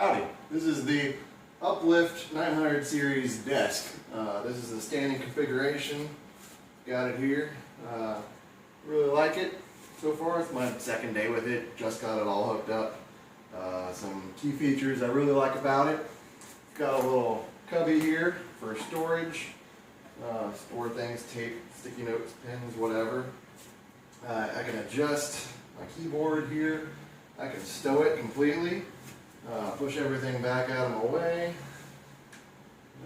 Howdy, this is the Uplift 900 series desk. This is the standing configuration. Got it here. Really like it so far. It's my second day with it. Just got it all hooked up. Some key features I really like about it. It's got a little cubby here for storage. Store things, tape, sticky notes, pens, whatever. I can adjust my keyboard here. I can stow it completely. Push everything back out of my way.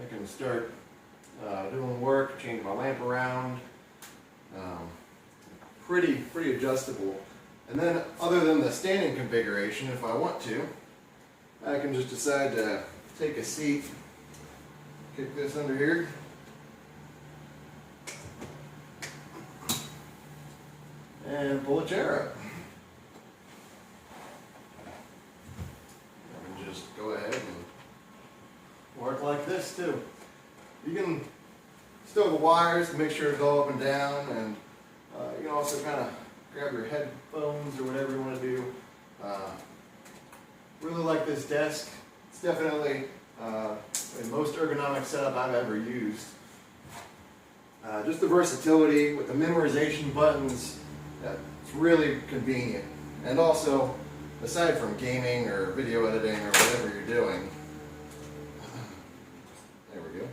I can start doing work, change my lamp around. Pretty adjustable. And then, other than the standing configuration, if I want to, I can just decide to take a seat, kick this under here, and pull a chair up. I can just go ahead and work like this too. You can stow the wires to make sure to go up and down, and you can also kind of grab your headphones or whatever you want to do. Really like this desk. It's definitely the most ergonomic setup I've ever used. Just the versatility with the memorization buttons. It's really convenient. And also, aside from gaming or video editing or whatever you're doing, there we go.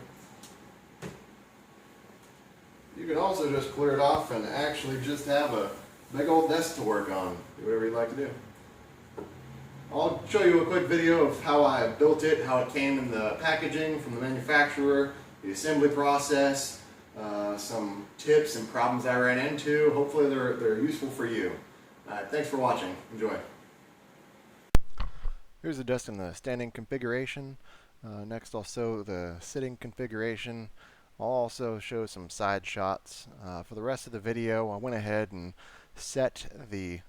You can also just clear it off and actually just have a big old desk to work on. Do whatever you'd like to do. I'll show you a quick video of how I built it, how it came in the packaging from the manufacturer, the assembly process, some tips and problems I ran into. Hopefully they're useful for you. Thanks for watching. Enjoy. Here's the desk in the standing configuration. Next I'll show the sitting configuration. I'll also show some side shots. For the rest of the video, I went ahead and set the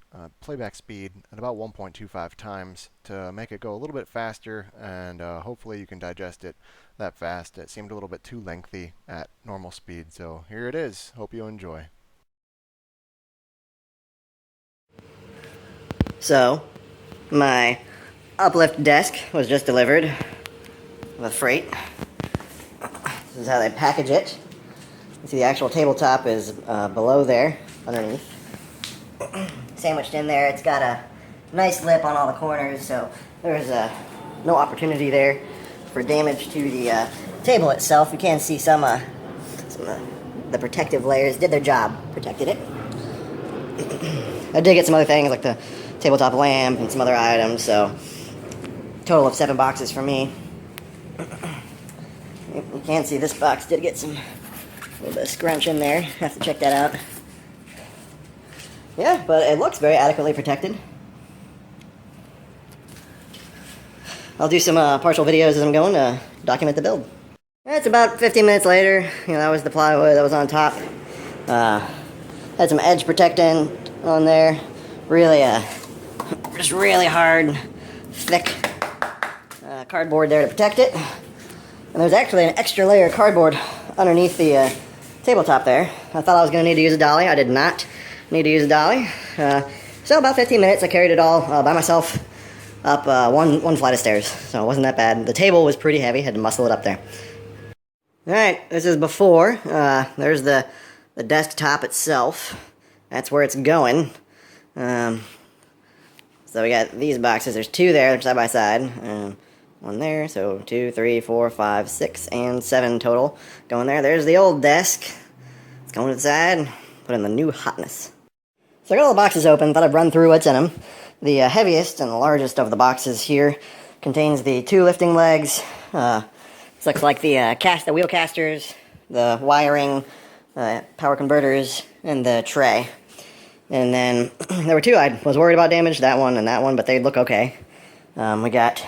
playback speed at about 1.25 times to make it go a little bit faster, and hopefully you can digest it that fast. It seemed a little bit too lengthy at normal speed, so here it is. Hope you enjoy. So, my Uplift desk was just delivered with freight. This is how they package it. You see the actual tabletop is below there, underneath. Sandwiched in there. It's got a nice lip on all the corners, so there's no opportunity there for damage to the table itself. You can see some of the protective layers did their job, protected it. I did get some other things like the tabletop lamp and some other items, so total of 7 boxes for me. You can see this box did get some a little bit of scrunch in there. Have to check that out. Yeah, but it looks very adequately protected. I'll do some partial videos as I'm going to document the build. It's about 15 minutes later. You know, that was the plywood that was on top. Had some edge protecting on there. Really, just really hard, thick cardboard there to protect it. And there's actually an extra layer of cardboard underneath the tabletop there. I thought I was going to need to use a dolly. I did not need to use a dolly. So about 15 minutes I carried it all by myself up one flight of stairs. So it wasn't that bad. The table was pretty heavy. Had to muscle it up there. Alright, this is before. There's the desktop itself. That's where it's going. So we got these boxes. There's 2 there side by side. 1 there, so 2, 3, 4, 5, 6, and 7 total going there. There's the old desk. It's going to the side. Put in the new hotness. So I got all the boxes open. Thought I'd run through what's in them. The heaviest and the largest of the boxes here contains the 2 lifting legs. This looks like the wheel casters, the wiring, power converters, and the tray. And then there were 2 I was worried about damage, that one and that one, but they look okay. We got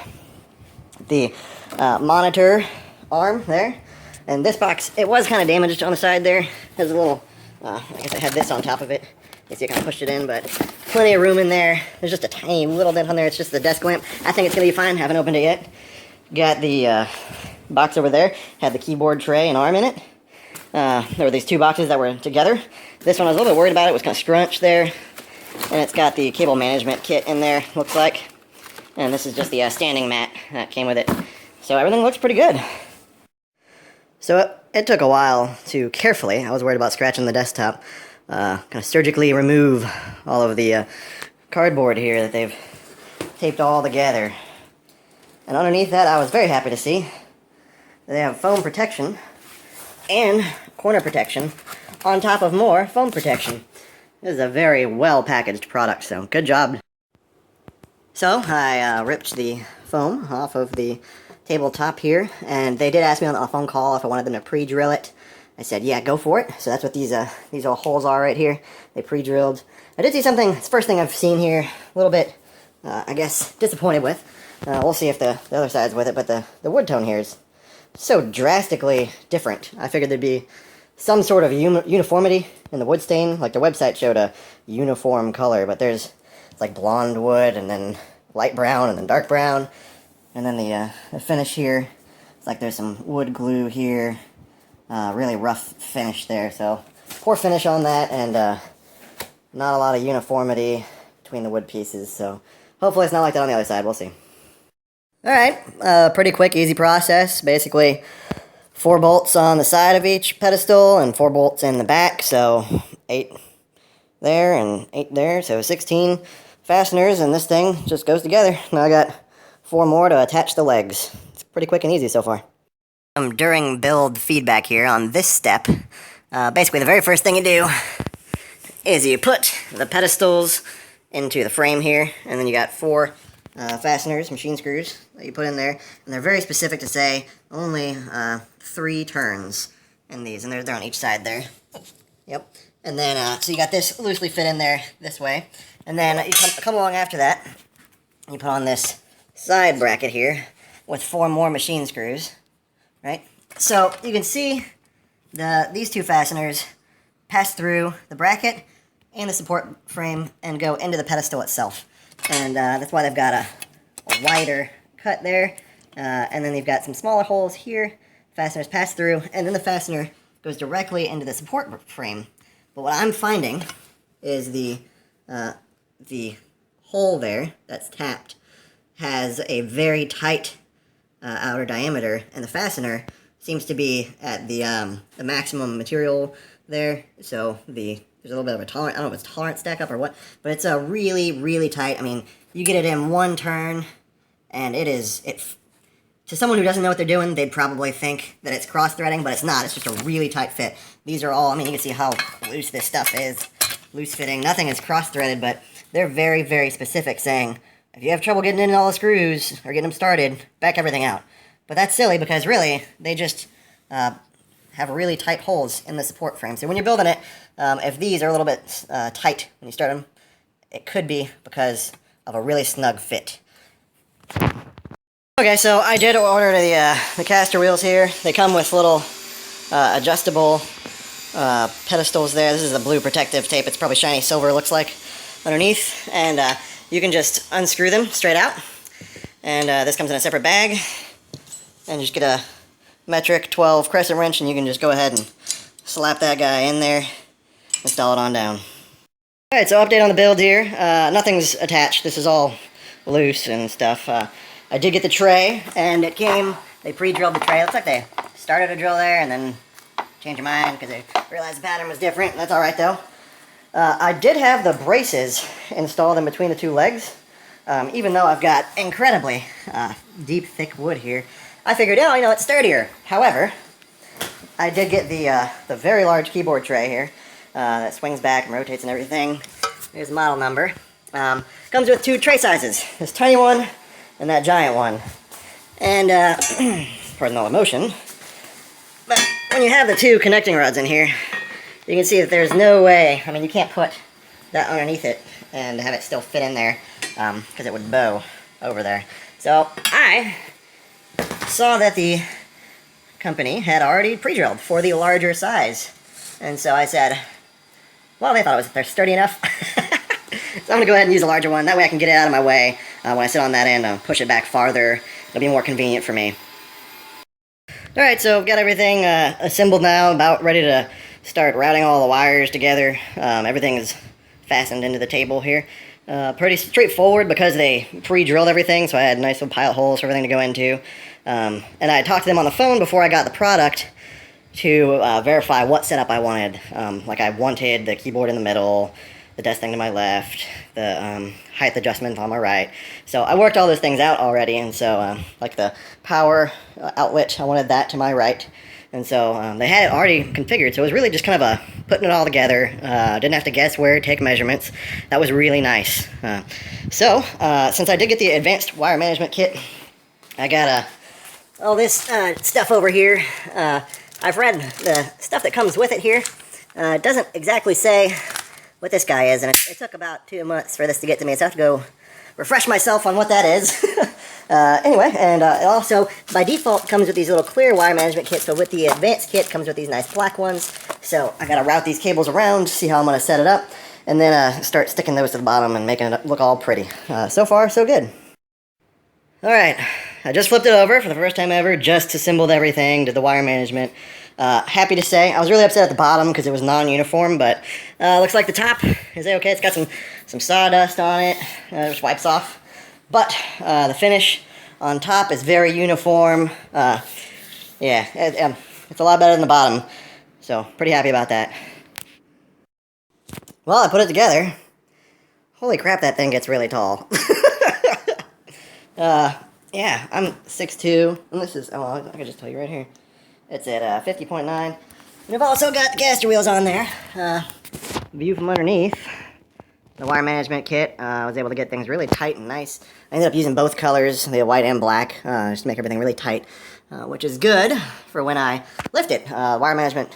the monitor arm there, and this box, it was kind of damaged on the side there. There's a little, I guess I had this on top of it. You see I kind of pushed it in, but plenty of room in there. There's just a tiny little bit on there. It's just the desk lamp. I think it's going to be fine. Haven't opened it yet. Got the box over there. Had the keyboard tray and arm in it. There were these 2 boxes that were together. This one I was a little bit worried about. It was kind of scrunched there. And it's got the cable management kit in there, looks like. And this is just the standing mat that came with it. So everything looks pretty good. So it took a while to carefully, I was worried about scratching the desktop, kind of surgically remove all of the cardboard here that they've taped all together. And underneath that, I was very happy to see that they have foam protection and corner protection on top of more foam protection. This is a very well packaged product, so good job. So I ripped the foam off of the tabletop here, and they did ask me on a phone call if I wanted them to pre-drill it. I said, yeah, go for it. So that's what these little holes are right here. They pre-drilled. I did see something, it's the first thing I've seen here, a little bit, I guess, disappointed with. We'll see if the other side's with it, but the wood tone here is so drastically different. I figured there'd be some sort of uniformity in the wood stain. Like the website showed a uniform color, but it's like blonde wood, and then light brown, and then dark brown. And then the finish here, it's like there's some wood glue here. Really rough finish there, so poor finish on that, and not a lot of uniformity between the wood pieces, so hopefully it's not like that on the other side. We'll see. Alright, pretty quick, easy process. Basically, 4 bolts on the side of each pedestal and 4 bolts in the back, so 8 there and 8 there, so 16 fasteners, and this thing just goes together. Now I got 4 more to attach the legs. It's pretty quick and easy so far. During build feedback here on this step, basically the very first thing you do is you put the pedestals into the frame here, and then you got 4 fasteners, machine screws, that you put in there, and they're very specific to say only 3 turns in these, and they're on each side there. Yep. And then, so you got this loosely fit in there this way, and then you come along after that, you put on this side bracket here with 4 more machine screws, right? So you can see these 2 fasteners pass through the bracket and the support frame and go into the pedestal itself. And that's why they've got a wider cut there. And then they've got some smaller holes here. Fasteners pass through, and then the fastener goes directly into the support frame. But what I'm finding is the hole there that's tapped has a very tight outer diameter, and the fastener seems to be at the maximum material there. So there's a little bit of a tolerance, I don't know if it's tolerance stack up or what, but it's a really, really tight. I mean, you get it in 1 turn, and to someone who doesn't know what they're doing, they'd probably think that it's cross-threading, but it's not. It's just a really tight fit. These are all, I mean, you can see how loose this stuff is. Loose fitting. Nothing is cross-threaded, but they're very, very specific, saying, if you have trouble getting in all the screws, or getting them started, back everything out. But that's silly, because really, they just have really tight holes in the support frame. So when you're building it, if these are a little bit tight when you start them, it could be because of a really snug fit. Okay, so I did order the caster wheels here. They come with little adjustable pedestals there. This is the blue protective tape. It's probably shiny silver, looks like, underneath. And you can just unscrew them straight out. And this comes in a separate bag. And you just get a metric 12 crescent wrench, and you can just go ahead and slap that guy in there, install it on down. Alright, so update on the build here. Nothing's attached. This is all loose and stuff. I did get the tray, and it came, they pre-drilled the tray. It looks like they started a drill there and then changed their mind because they realized the pattern was different. That's alright though. I did have the braces installed in between the 2 legs. Even though I've got incredibly deep, thick wood here, I figured, oh, you know, it's sturdier. However, I did get the very large keyboard tray here that swings back and rotates and everything. Here's the model number. Comes with 2 tray sizes. This tiny one and that giant one. And, pardon all the motion, but when you have the 2 connecting rods in here, you can see that there's no way, I mean, you can't put that underneath it and have it still fit in there, because it would bow over there. So I saw that the company had already pre-drilled for the larger size, and so I said, well, they thought they're sturdy enough. So I'm going to go ahead and use a larger one. That way I can get it out of my way when I sit on that end and push it back farther. It'll be more convenient for me. Alright, so I've got everything assembled now, about ready to start routing all the wires together. Everything is fastened into the table here. Pretty straightforward because they pre-drilled everything, so I had nice little pilot holes for everything to go into. And I talked to them on the phone before I got the product to verify what setup I wanted. Like I wanted the keyboard in the middle, the desk thing to my left, the height adjustment on my right. So I worked all those things out already, and so like the power outlet, I wanted that to my right. And so they had it already configured, so it was really just kind of putting it all together. Didn't have to guess where, take measurements. That was really nice. Since I did get the advanced wire management kit, I got all this stuff over here. I've read the stuff that comes with it here. It doesn't exactly say what this guy is, and it took about 2 months for this to get to me, so I have to go refresh myself on what that is. Anyway, and it also, by default, comes with these little clear wire management kits, but with the advanced kit, comes with these nice black ones. So I gotta route these cables around, see how I'm gonna set it up, and then start sticking those to the bottom and making it look all pretty. So far, so good. Alright, I just flipped it over for the first time ever, just assembled everything, did the wire management. Happy to say, I was really upset at the bottom because it was non-uniform, but looks like the top is okay. It's got some sawdust on it, just wipes off. But the finish on top is very uniform. It's a lot better than the bottom, so pretty happy about that. Well, I put it together. Holy crap, that thing gets really tall. Yeah, I'm 6'2", and this is, I can just tell you right here. It's at 50.9. And I've also got the caster wheels on there. View from underneath. The wire management kit, I was able to get things really tight and nice. I ended up using both colors, the white and black, just to make everything really tight, which is good for when I lift it. Wire management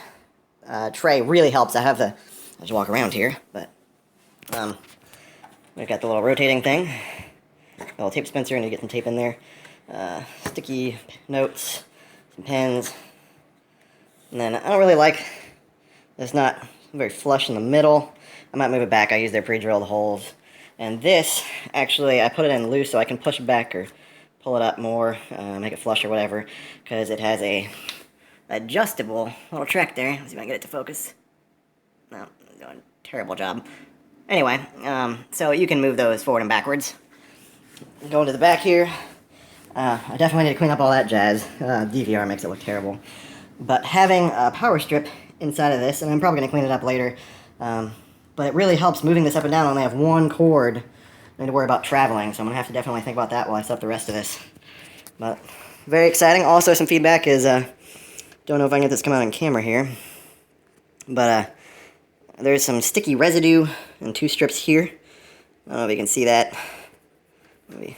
tray really helps. I just walk around here, but we've got the little rotating thing. A little tape dispenser, and you get some tape in there. Sticky notes, some pens. And then I don't really like, it's not very flush in the middle. I might move it back. I use their pre-drilled holes. And this, actually, I put it in loose so I can push it back or pull it up more, make it flush or whatever, because it has a adjustable little track there. Let's see if I can get it to focus. No, I'm doing a terrible job. Anyway, so you can move those forward and backwards. Going to the back here, I definitely need to clean up all that jazz. DVR makes it look terrible. But having a power strip inside of this, and I'm probably going to clean it up later, but it really helps moving this up and down. I only have one cord. I need to worry about traveling, so I'm going to have to definitely think about that while I set up the rest of this. But very exciting. Also, some feedback is, don't know if I can get this to come out on camera here, but there's some sticky residue in 2 strips here. I don't know if you can see that. Maybe.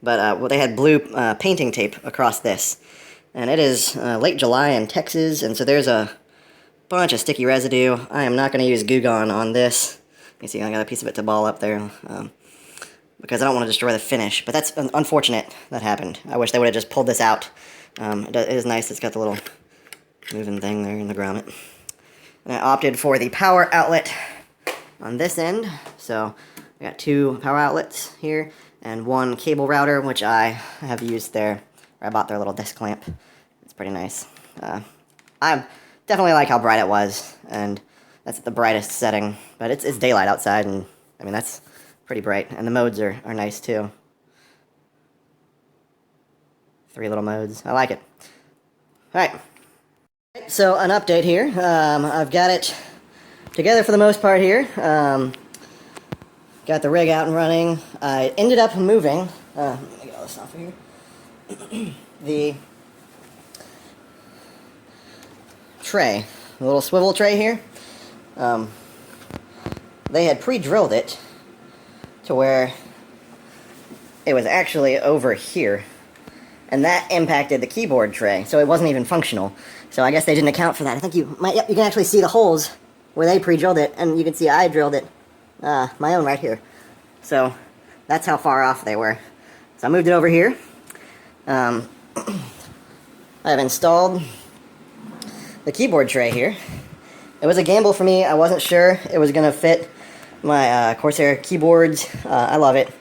But well, they had blue painting tape across this. And it is late July in Texas, and so there's a bunch of sticky residue. I am not going to use Goo Gone on this. You see, I got a piece of it to ball up there, because I don't want to destroy the finish. But that's unfortunate that happened. I wish they would have just pulled this out. It is nice. It's got the little moving thing there in the grommet. And I opted for the power outlet on this end. So I got 2 power outlets here and 1 cable router, which I have used there. I bought their little desk clamp. It's pretty nice. I definitely like how bright it was, and that's at the brightest setting. But it's daylight outside, and I mean that's pretty bright. And the modes are nice too. 3 little modes. I like it. All right. So an update here. I've got it together for the most part here. Got the rig out and running. I ended up moving. Let me get all this off of here. The tray, the little swivel tray here, they had pre-drilled it to where it was actually over here, and that impacted the keyboard tray, so it wasn't even functional. So I guess they didn't account for that. I think you can actually see the holes where they pre-drilled it, and you can see I drilled it, my own right here. So that's how far off they were. So I moved it over here. I have installed the keyboard tray here. It was a gamble for me. I wasn't sure it was going to fit my Corsair keyboards. I love it.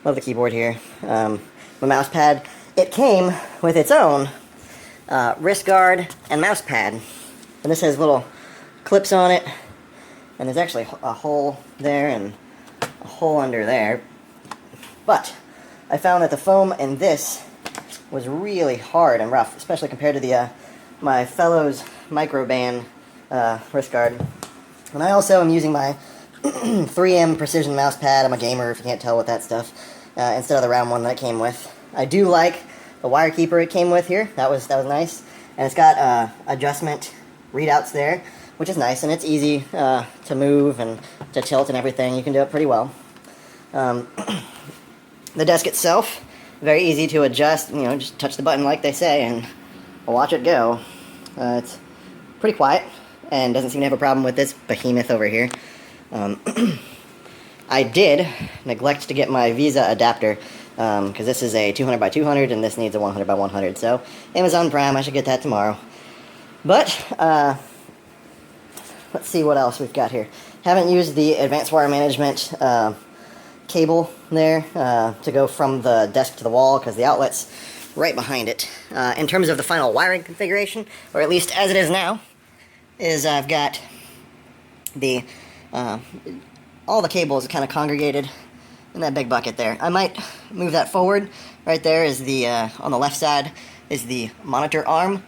Love the keyboard here. My mouse pad. It came with its own wrist guard and mouse pad. And this has little clips on it. and there's actually a hole there and a hole under there. But I found that the foam in this was really hard and rough, especially compared to the my Fellows Microband wrist guard. And I also am using my 3M Precision mouse pad. I'm a gamer, if you can't tell with that stuff, instead of the round one that it came with. I do like the wire keeper it came with here. That was nice. And it's got adjustment readouts there, which is nice, and it's easy to move and to tilt and everything. You can do it pretty well. The desk itself, very easy to adjust. You know, just touch the button like they say and watch it go. It's pretty quiet and doesn't seem to have a problem with this behemoth over here. I did neglect to get my Visa adapter because this is a 200 by 200 and this needs a 100 by 100. So Amazon Prime, I should get that tomorrow. But let's see what else we've got here. Haven't used the advanced wire management cable there to go from the desk to the wall because the outlet's right behind it. In terms of the final wiring configuration, or at least as it is now, is I've got the all the cables kind of congregated in that big bucket there. I might move that forward. Right there is the on the left side is the monitor arm.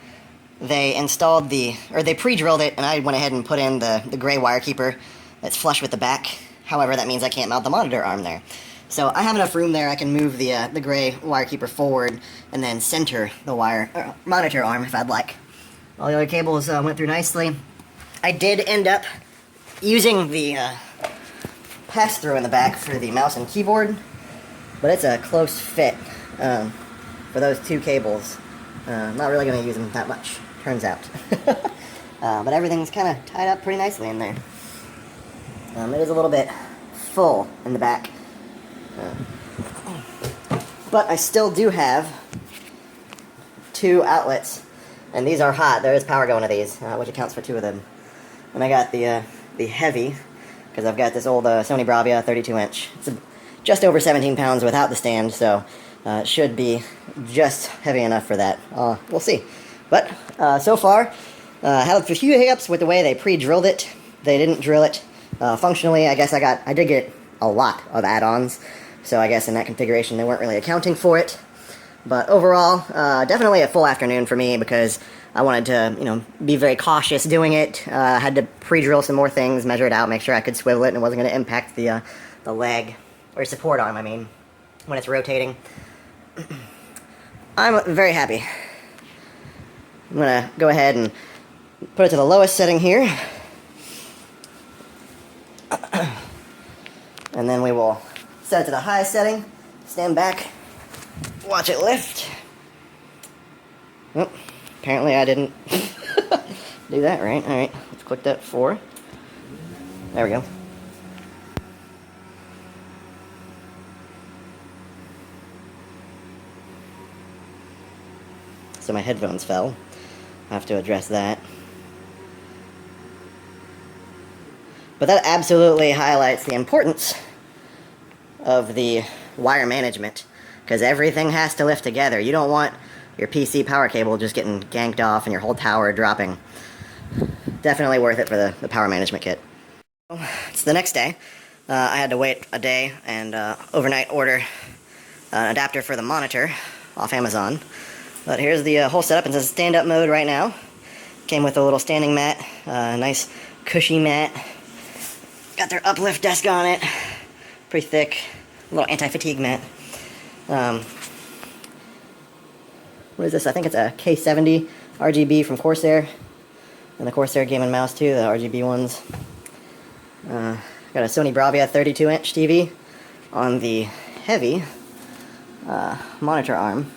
They installed they pre-drilled it, and I went ahead and put in the gray wire keeper that's flush with the back. However, that means I can't mount the monitor arm there. So I have enough room there. I can move the gray wire keeper forward and then center the monitor arm if I'd like. All the other cables went through nicely. I did end up using the pass-through in the back for the mouse and keyboard, but it's a close fit for those two cables. I'm not really going to use them that much, turns out. But everything's kind of tied up pretty nicely in there. It is a little bit full in the back. But I still do have two outlets, and these are hot. There is power going to these, which accounts for two of them. And I got the heavy, because I've got this old Sony Bravia 32-inch. It's just over 17 pounds without the stand, so it should be just heavy enough for that. We'll see. But so far, had a few hiccups with the way they pre-drilled it. They didn't drill it functionally. I guess I did get a lot of add-ons, so I guess in that configuration they weren't really accounting for it. But overall, definitely a full afternoon for me because I wanted to, be very cautious doing it. Had to pre-drill some more things, measure it out, make sure I could swivel it and it wasn't going to impact the leg, or support arm, I mean, when it's rotating. I'm very happy. I'm going to go ahead and put it to the lowest setting here. And then we will set it to the highest setting, stand back, watch it lift. Oh, apparently I didn't do that right. Alright, let's click that 4. There we go. So my headphones fell. I have to address that. But that absolutely highlights the importance of the wire management, because everything has to lift together. You don't want your PC power cable just getting ganked off and your whole tower dropping. Definitely worth it for the power management kit. It's the next day. I had to wait a day and overnight order an adapter for the monitor off Amazon. But here's the whole setup. It's in stand-up mode right now. Came with a little standing mat, nice cushy mat. Got their Uplift desk on it. Pretty thick. A little anti-fatigue mat. What is this? I think it's a K70 RGB from Corsair. And the Corsair Game & Mouse too, the RGB ones. Got a Sony Bravia 32-inch TV on the heavy monitor arm.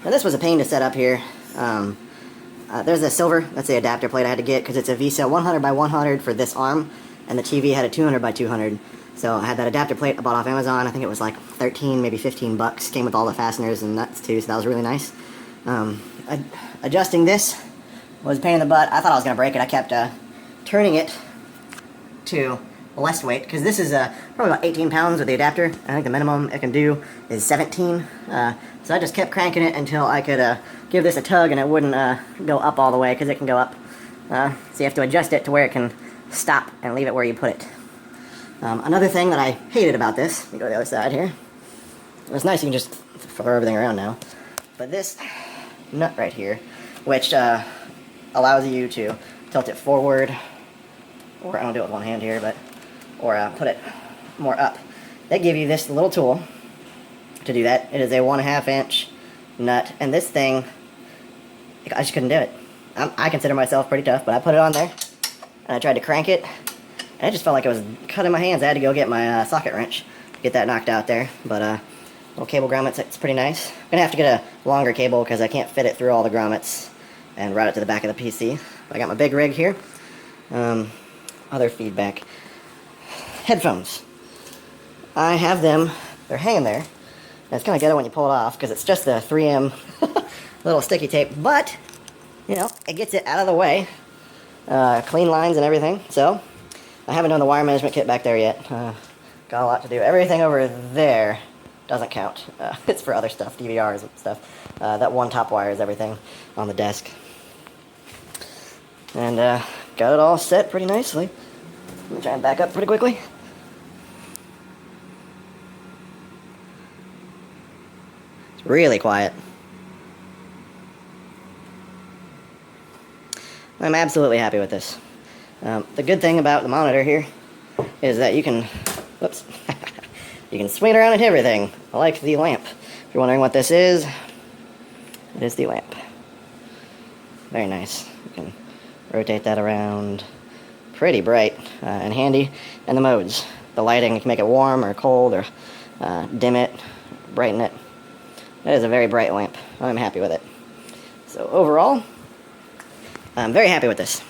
Now this was a pain to set up here. There's a silver, that's the adapter plate I had to get because it's a VESA 100 by 100 for this arm, and the TV had a 200 by 200. So I had that adapter plate I bought off Amazon. I think it was like 13, maybe 15 bucks. Came with all the fasteners and nuts too, so that was really nice. Adjusting this was a pain in the butt. I thought I was going to break it. I kept turning it to less weight, because this is probably about 18 pounds with the adapter. I think the minimum it can do is 17. So I just kept cranking it until I could give this a tug and it wouldn't go up all the way, because it can go up. So you have to adjust it to where it can stop and leave it where you put it. Another thing that I hated about this, let me go to the other side here. It's nice you can just throw everything around now. But this nut right here, which allows you to tilt it forward, or I don't do it with one hand here, but, or put it more up. They give you this little tool to do that. It is a 1/2 inch nut, and this thing, I just couldn't do it. I consider myself pretty tough, but I put it on there, and I tried to crank it, and it just felt like it was cutting my hands. I had to go get my socket wrench to get that knocked out there, but little cable grommets, it's pretty nice. I'm gonna have to get a longer cable because I can't fit it through all the grommets and route it to the back of the PC. I got my big rig here. Other feedback. Headphones. I have them, they're hanging there. And it's kind of ghetto when you pull it off because it's just the 3M little sticky tape, but, you know, it gets it out of the way. Clean lines and everything, so I haven't done the wire management kit back there yet. Got a lot to do. Everything over there doesn't count. It's for other stuff, DVRs and stuff. That one top wire is everything on the desk. And got it all set pretty nicely. Let me try and back up pretty quickly. It's really quiet. I'm absolutely happy with this. The good thing about the monitor here is that you can, whoops, you can swing it around and everything, like the lamp. If you're wondering what this is, it is the lamp. Very nice. You can rotate that around. Pretty bright and handy. And the modes. The lighting, you can make it warm or cold or dim it, brighten it. That is a very bright lamp. I'm happy with it. So overall, I'm very happy with this.